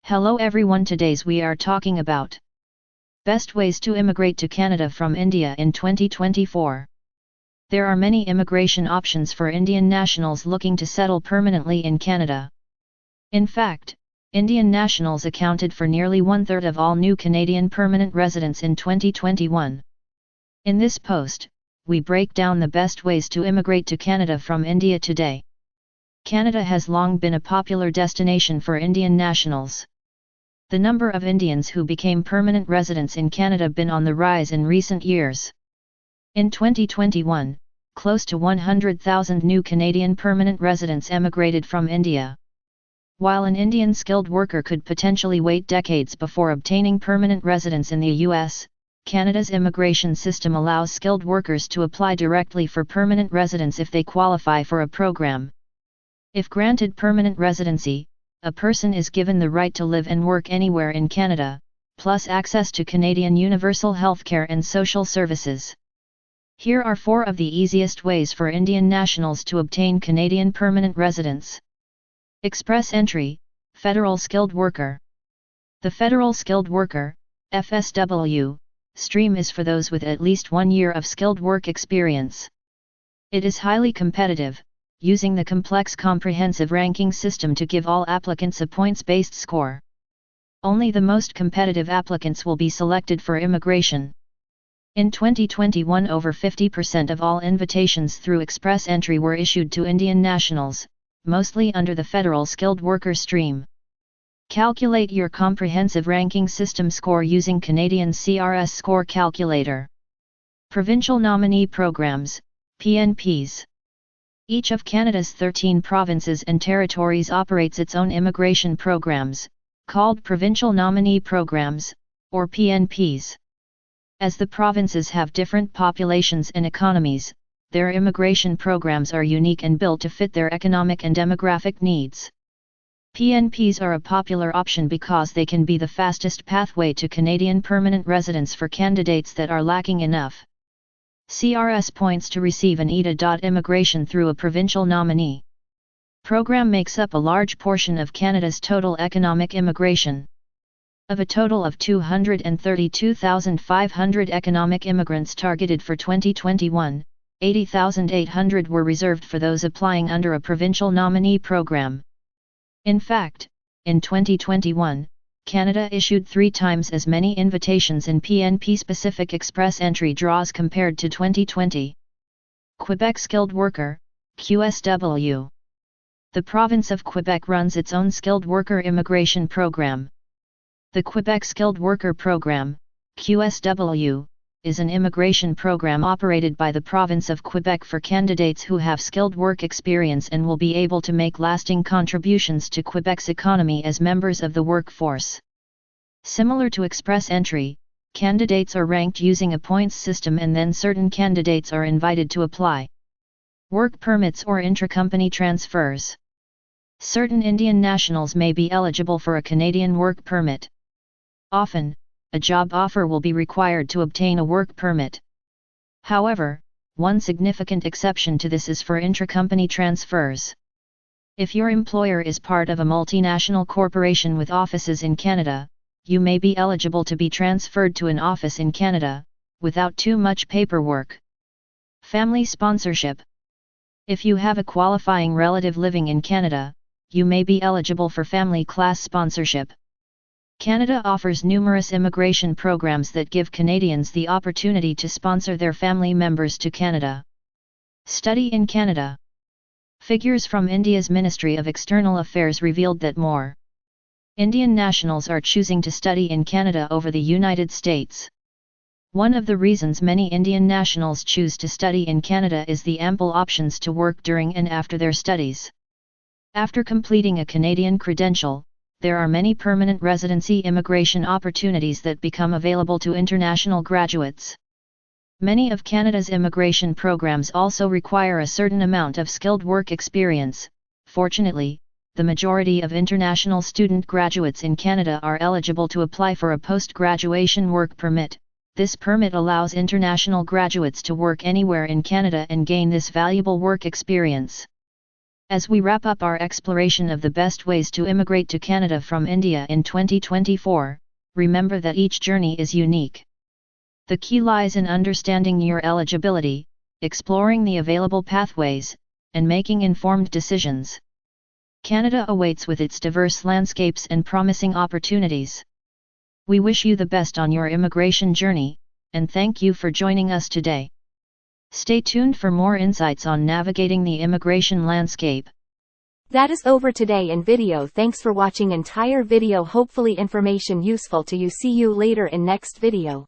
Hello everyone, today's we are talking about best ways to immigrate to Canada from India in 2024. There are many immigration options for Indian nationals looking to settle permanently in Canada. In fact, Indian nationals accounted for nearly one-third of all new Canadian permanent residents in 2021. In this post, we break down the best ways to immigrate to Canada from India today. Canada has long been a popular destination for Indian nationals. The number of Indians who became permanent residents in Canada been on the rise in recent years. In 2021, close to 100,000 new Canadian permanent residents emigrated from India. While an Indian skilled worker could potentially wait decades before obtaining permanent residence in the U.S., Canada's immigration system allows skilled workers to apply directly for permanent residence if they qualify for a program. If granted permanent residency, a person is given the right to live and work anywhere in Canada, plus access to Canadian universal healthcare and social services. Here are 4 of the easiest ways for Indian nationals to obtain Canadian permanent residence. Express Entry, Federal Skilled Worker. The Federal Skilled Worker, FSW, stream is for those with at least 1 year of skilled work experience. It is highly competitive, using the complex comprehensive ranking system to give all applicants a points-based score. Only the most competitive applicants will be selected for immigration. In 2021, over 50% of all invitations through Express Entry were issued to Indian nationals, mostly under the Federal Skilled Worker stream. Calculate your comprehensive ranking system score using Canadian CRS score calculator. Provincial Nominee Programs, PNPs. Each of Canada's 13 provinces and territories operates its own immigration programs, called Provincial Nominee Programs, or PNPs. As the provinces have different populations and economies, their immigration programs are unique and built to fit their economic and demographic needs. PNPs are a popular option because they can be the fastest pathway to Canadian permanent residence for candidates that are lacking enough CRS points to receive an ETA. Immigration through a provincial nominee program makes up a large portion of Canada's total economic immigration. Of a total of 232,500 economic immigrants targeted for 2021, 80,800 were reserved for those applying under a provincial nominee program. In fact, in 2021, Canada issued 3 times as many invitations in PNP-specific Express Entry draws compared to 2020. Quebec Skilled Worker, QSW. The province of Quebec runs its own skilled worker immigration program. The Quebec Skilled Worker Program, QSW, is an immigration program operated by the province of Quebec for candidates who have skilled work experience and will be able to make lasting contributions to Quebec's economy as members of the workforce. Similar to Express Entry, candidates are ranked using a points system and then certain candidates are invited to apply. Work permits or intra-company transfers. Certain Indian nationals may be eligible for a Canadian work permit. Often, a job offer will be required to obtain a work permit. However, one significant exception to this is for intra-company transfers. If your employer is part of a multinational corporation with offices in Canada, you may be eligible to be transferred to an office in Canada, without too much paperwork. Family sponsorship. If you have a qualifying relative living in Canada, you may be eligible for family class sponsorship. Canada offers numerous immigration programs that give Canadians the opportunity to sponsor their family members to Canada. Study in Canada. Figures from India's Ministry of External Affairs revealed that more Indian nationals are choosing to study in Canada over the United States. One of the reasons many Indian nationals choose to study in Canada is the ample options to work during and after their studies. After completing a Canadian credential, there are many permanent residency immigration opportunities that become available to international graduates. Many of Canada's immigration programs also require a certain amount of skilled work experience. Fortunately, the majority of international student graduates in Canada are eligible to apply for a post-graduation work permit. This permit allows international graduates to work anywhere in Canada and gain this valuable work experience. As we wrap up our exploration of the best ways to immigrate to Canada from India in 2024, remember that each journey is unique. The key lies in understanding your eligibility, exploring the available pathways, and making informed decisions. Canada awaits with its diverse landscapes and promising opportunities. We wish you the best on your immigration journey, and thank you for joining us today. Stay tuned for more insights on navigating the immigration landscape. That is over today in video. Thanks for watching entire video. Hopefully information useful to you. See you later in next video.